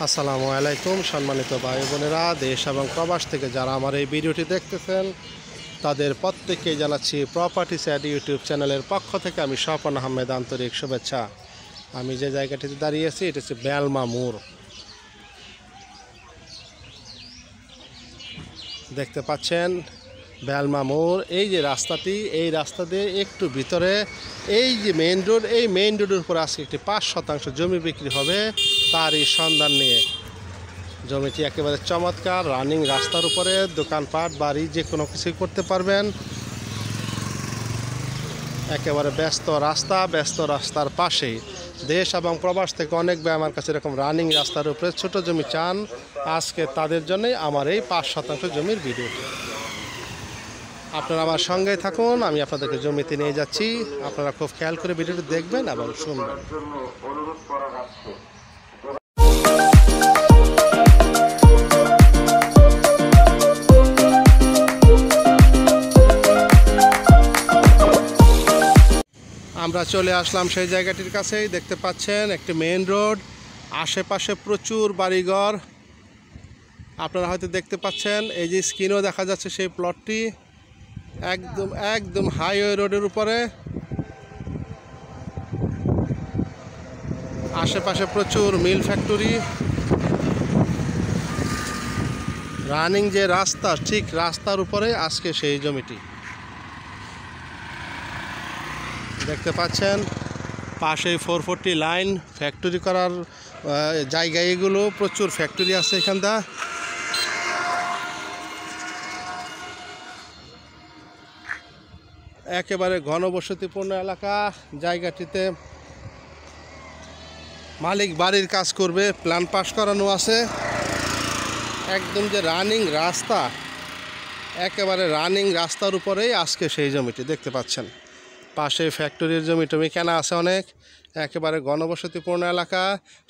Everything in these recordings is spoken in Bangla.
আসসালামু আলাইকুম সম্মানিত ভাই বোনেরা, দেশ এবং প্রবাস থেকে যারা আমার এই ভিডিওটি দেখতেছেন তাদের প্রত্যেককেই জানাচ্ছি প্রপার্টি স্যাড ইউটিউব চ্যানেলের পক্ষ থেকে আমি স্বপন আহমেদ আন্তরিক শুভেচ্ছা। আমি যে জায়গাটিতে দাঁড়িয়েছি এটা হচ্ছে বেলমা মোড়। দেখতে পাচ্ছেন বেলমা মোড়। এই যে রাস্তাটি, এই রাস্তা দিয়ে একটু ভিতরে এই যে মেইন রোড, এই মেইন রোডের উপর আজকে একটি 5% জমি বিক্রি হবে, তারই সন্ধান নিয়ে। জমিটি একেবারে চমৎকার, রানিং রাস্তার উপরে, দোকানপাট বাড়ি যে কোনো কিছুই করতে পারবেন। একেবারে ব্যস্ত রাস্তার পাশেই। দেশ এবং প্রবাস থেকে অনেক ভাই আমার কাছে এরকম রানিং রাস্তার উপরে ছোট জমি চান, আজকে তাদের জন্যই আমার এই 5% জমির ভিডিওটি। আপনারা আমার সঙ্গেই থাকুন, আমি আপনাদেরকে জমিতে নিয়ে যাচ্ছি। আপনারা খুব খেয়াল করে ভিডিওটি দেখবেন এবং শুনবেন। আমরা চলে আসলাম সেই জায়গাটির কাছেই। দেখতে পাচ্ছেন একটি মেইন রোড, আশেপাশে প্রচুর বাড়িঘর। আপনারা হয়তো দেখতে পাচ্ছেন, এই যে স্ক্রিনেও দেখা যাচ্ছে সেই প্লটটি একদম হাইওয়ে রোডের উপরে। আশেপাশে প্রচুর মিল ফ্যাক্টরি। রানিং যে রাস্তা, ঠিক রাস্তার উপরে আজকে সেই জমিটি। দেখতে পাচ্ছেন পাশেই 440 লাইন, ফ্যাক্টরি করার জায়গা। এগুলো প্রচুর ফ্যাক্টরি আছে এখানটা। একেবারে ঘনবসতিপূর্ণ এলাকা। জায়গাটিতে মালিক বাড়ির কাজ করবে, প্ল্যান পাস করানো আছে। একদম যে রানিং রাস্তা, একেবারে রানিং রাস্তার উপরেই আজকে সেই জমিটি দেখতে পাচ্ছেন। পাশে ফ্যাক্টরির জমি টমি কেনা আছে অনেক। একেবারে ঘনবসতিপূর্ণ এলাকা,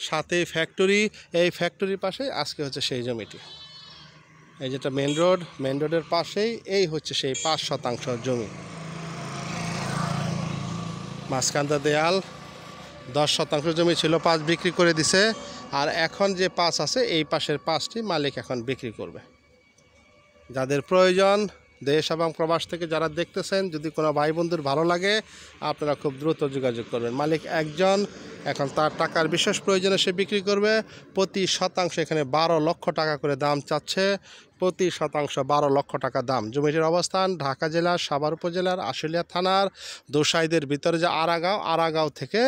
সাথে ফ্যাক্টরি। এই ফ্যাক্টরির পাশেই আজকে হচ্ছে সেই জমিটি। এই যেটা মেন রোড, মেন রোডের পাশেই এই হচ্ছে সেই 5% জমি। মাঝখানটা দেয়াল। 10% জমি ছিল, 5 বিক্রি করে দিছে। আর এখন যে 5 আছে, এই পাশের 5টি মালিক এখন বিক্রি করবে। যাদের প্রয়োজন, দেশ এবং প্রবাস থেকে যারা দেখতেছেন, যদি কোনো ভাই বন্ধুর ভালো লাগে, আপনারা খুব দ্রুত যোগাযোগ করবেন। মালিক একজন, এখন তার টাকার বিশেষ প্রয়োজনে সে বিক্রি করবে। প্রতি শতাংশ এখানে 12 লক্ষ টাকা করে দাম চাচ্ছে। প্রতি শতাংশ 12 লক্ষ টাকা দাম। জমিটির অবস্থান ঢাকা জেলার সাভার উপজেলার আশুলিয়া থানার দোসাইদের ভিতরে যে আরাগাঁও থেকে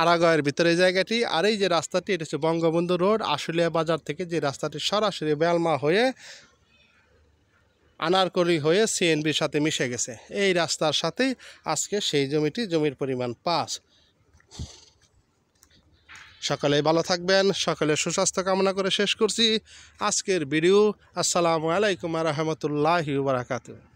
আরাগাঁয়ের ভিতরে এই জায়গাটি। আর এই যে রাস্তাটি, এটা হচ্ছে বঙ্গবন্ধু রোড, আশুলিয়া বাজার থেকে যে রাস্তাটি সরাসরি বেলমা হয়ে আনারকলি হয়ে সিএনবির সাথে মিশে গেছে, এই রাস্তার সাথেই আজকে সেই জমিটি। জমির পরিমাণ 5। সকালে ভালো থাকবেন, সকালে সুস্বাস্থ্য কামনা করে শেষ করছি আজকের ভিডিও। আসসালামু আলাইকুম ওয়া রাহমাতুল্লাহি ওয়া বারাকাতুহু।